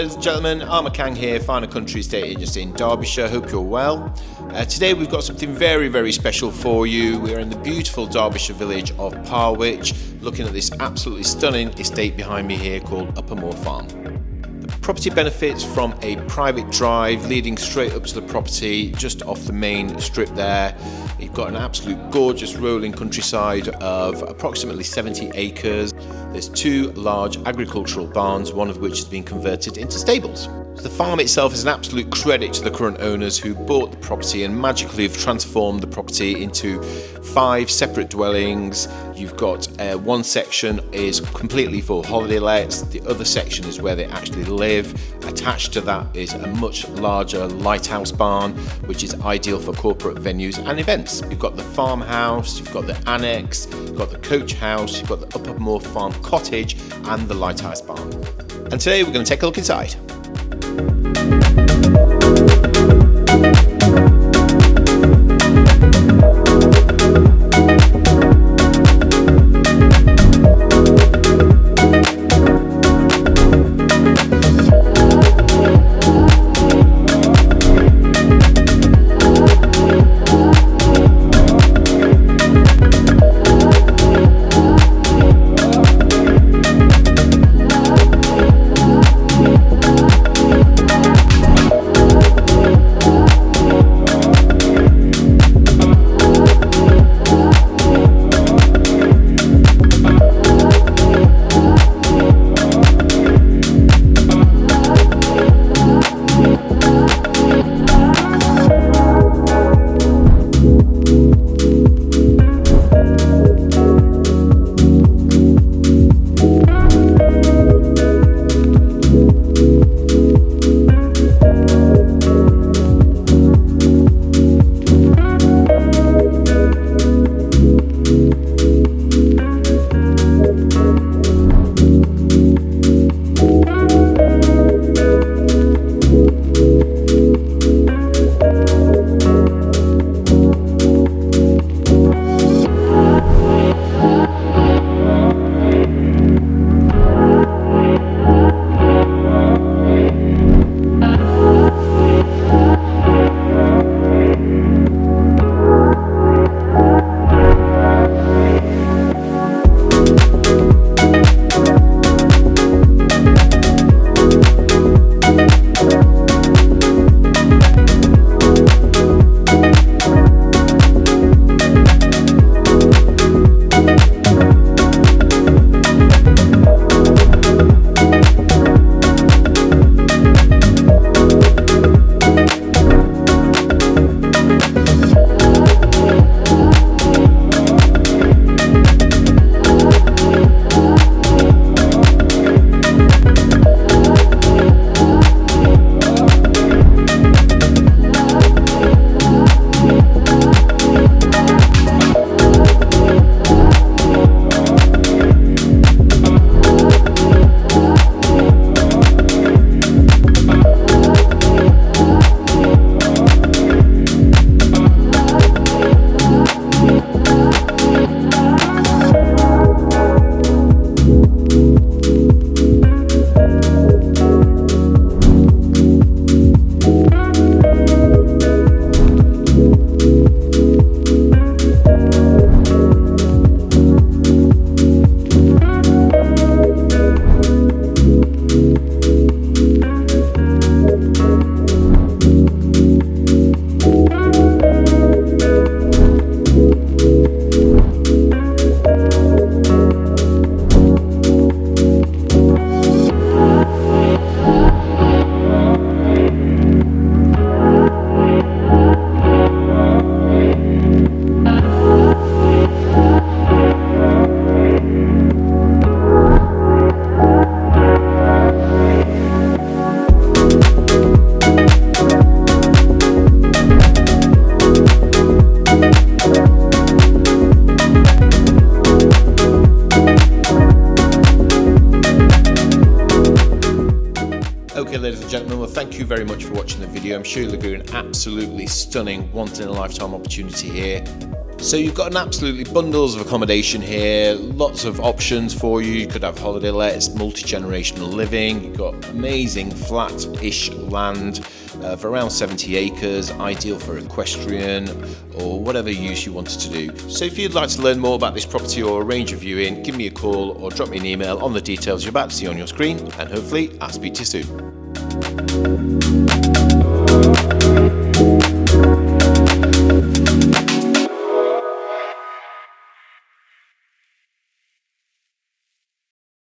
ladies and gentlemen, Armour Kang here, Finer Country Estate Agency in Derbyshire. Hope you're well. Today we've got something very, very special for you. We're in the beautiful Derbyshire village of Parwich, looking at this absolutely stunning estate behind me here called Uppermoor Farm. The property benefits from a private drive leading straight up to the property, just off the main strip there. You've got an absolute gorgeous rolling countryside of approximately 70 acres. There's two large agricultural barns, one of which has been converted into stables. So the farm itself is an absolute credit to the current owners who bought the property and magically have transformed the property into 5 separate dwellings. You've got one section is completely for holiday lets, the other section is where they actually live. Attached to that is a much larger lighthouse barn, which is ideal for corporate venues and events. You've got the farmhouse, you've got the annex, you've got the coach house, you've got the Uppermoor Farm cottage and the lighthouse barn. And today we're going to take a look inside. Okay, ladies and gentlemen, well, thank you very much for watching the video. I'm sure you'll agree, an absolutely stunning, once in a lifetime opportunity here. So you've got an absolutely bundles of accommodation here, lots of options for you. You could have holiday lets, multi-generational living. You've got amazing flat-ish land for around 70 acres, ideal for equestrian or whatever use you wanted to do. So if you'd like to learn more about this property or arrange a viewing, give me a call or drop me an email on the details you're about to see on your screen, and hopefully I'll speak to you soon.